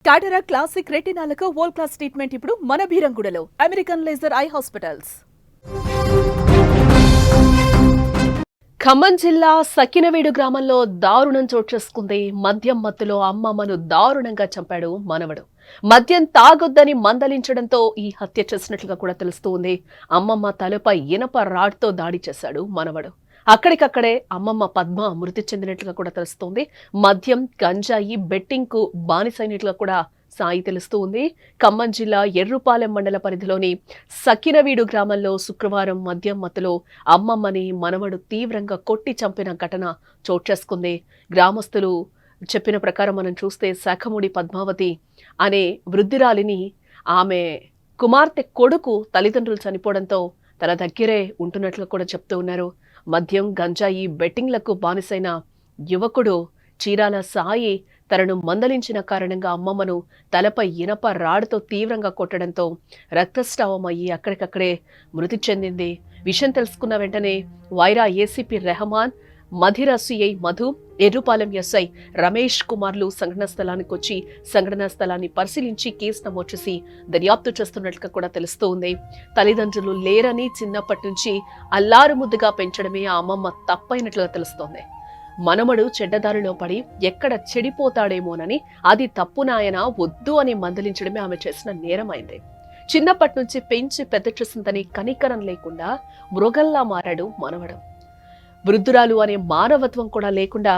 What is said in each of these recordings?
టాటరా classic రెటినాలకు world class treatment ఇప్పుడు మన భీరంగూడలో American laser eye hospitals. Khammam జిల్లా సకినవీడు గ్రామంలో దారుణం చోటు చేసుకుంది. మద్యం మత్తులో అమ్మమ్మను దారుణంగా చంపాడు మనవడు. మద్యం తాగొద్దని మందలించడంతో ఈ హత్య చేసినట్లుగా కూడా తెలుస్తోంది. అమ్మమ్మ తలపై ఇనప రాడ్తో దాడి చేశాడు మనవడు. అక్కడికక్కడే అమ్మమ్మ పద్మ మృతి చెందినట్లుగా కూడా తెలుస్తోంది. మద్యం, గంజాయి, బెట్టింగ్ కు బానిసైనట్లుగా కూడా సాయి తెలుస్తూ ఉంది. ఖమ్మం జిల్లా ఎర్రుపాలెం మండల పరిధిలోని సకినవీడు గ్రామంలో శుక్రవారం మద్యం మత్తులో అమ్మమ్మని మనవడు తీవ్రంగా కొట్టి చంపిన ఘటన చోటు చేసుకుంది. గ్రామస్తులు చెప్పిన ప్రకారం మనం చూస్తే శాఖమూడి పద్మావతి అనే వృద్ధురాలిని ఆమె కుమార్తె కొడుకు తల్లిదండ్రులు చనిపోవడంతో తన దగ్గరే ఉంటున్నట్లు కూడా చెప్తూ ఉన్నారు. మద్యం, గంజాయి, బెట్టింగ్లకు బానిసైన యువకుడు చీరాల సాయి తనను మందలించిన కారణంగా అమ్మమ్మను తలపై ఇనప రాడ్తో తీవ్రంగా కొట్టడంతో రక్తస్రావం అయ్యి అక్కడికక్కడే మృతి చెందింది. విషయం తెలుసుకున్న వెంటనే Wyra ACP Rehman, Madhira CI Madhu, Errupalem SI Ramesh కుమార్లు సంఘటనా స్థలానికి వచ్చి సంఘటనా స్థలాన్ని పరిశీలించి కేసు నమోదు చేసి దర్యాప్తు చేస్తున్నట్లుగా కూడా తెలుస్తోంది. తల్లిదండ్రులు లేరని చిన్నప్పటి నుంచి అల్లారు ముద్దుగా పెంచడమే ఆ అమ్మమ్మ తప్పైనట్లుగా తెలుస్తోంది. మనమడు చెడ్డదారిలో పడి ఎక్కడ చెడిపోతాడేమోనని అది తప్పు నాయన వద్దు అని మందలించడమే ఆమె చేసిన నేరమైంది. చిన్నప్పటి నుంచి పెంచి పెద్ద చేసిందని కనికరం లేకుండా మృగల్లా మారాడు మనవడు. వృద్ధురాలు అనే మానవత్వం కూడా లేకుండా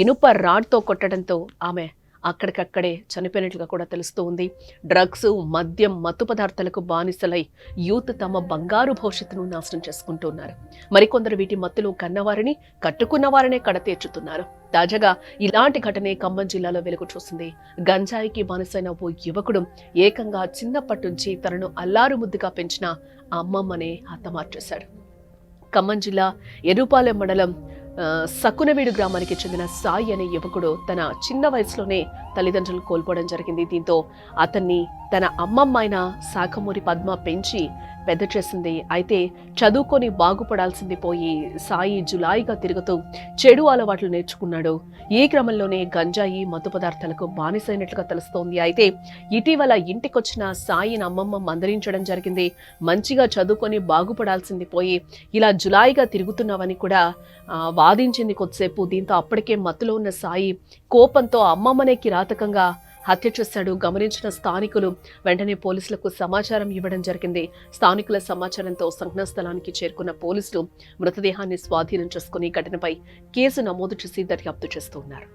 ఇనుప రాడ్తో కొట్టడంతో ఆమె అక్కడికక్కడే చనిపోయినట్లుగా కూడా తెలుస్తూ ఉంది. డ్రగ్స్, మద్యం, మత్తు పదార్థాలకు బానిసలై యూత్ తమ బంగారు భవిష్యత్తును నాశనం చేసుకుంటున్నారు. మరికొందరు వీటి మత్తులో కన్నవారిని, కట్టుకున్న వారినే కడతీర్చుతున్నారు. తాజాగా ఇలాంటి ఘటనే ఖమ్మం జిల్లాలో వెలుగు చూసింది. గంజాయికి బానిసైన ఓ యువకుడు ఏకంగా చిన్నప్పటి నుంచి తనను అల్లారు ముద్దుగా పెంచిన అమ్మమ్మనే హతమార్చేశాడు. ఖమ్మం జిల్లా ఎర్రుపాలెం మండలం సకునవీడు గ్రామానికి చెందిన సాయి అనే యువకుడు తన చిన్న వయసులోనే తల్లిదండ్రులు కోల్పోవడం జరిగింది. దీంతో అతన్ని తన అమ్మమ్మ అయిన శాఖమూరి పద్మ పెంచి పెద్ద చేసింది. అయితే చదువుకొని బాగుపడాల్సింది పోయి సాయి జులాయిగా తిరుగుతూ చెడు అలవాట్లు నేర్చుకున్నాడు. ఈ క్రమంలోనే గంజాయి, మత్తు పదార్థాలకు బానిసైనట్లుగా తెలుస్తోంది. అయితే ఇటీవల ఇంటికొచ్చిన సాయిని అమ్మమ్మ మందలించడం జరిగింది. మంచిగా చదువుకొని బాగుపడాల్సింది పోయి ఇలా జులాయిగా తిరుగుతున్నావని కూడా వాదించింది కొద్దిసేపు. దీంతో అప్పటికే మత్తులో ఉన్న సాయి కోపంతో అమ్మమ్మనే కిరాతకంగా హత్య చేశాడు. గమనించిన స్థానికులు వెంటనే పోలీసులకు సమాచారం ఇవ్వడం జరిగింది. స్థానికుల సమాచారంతో సంఘటనా స్థలానికి చేరుకున్న పోలీసులు మృతదేహాన్ని స్వాధీనం చేసుకుని ఘటనపై కేసు నమోదు చేసి దర్యాప్తు చేస్తున్నారు.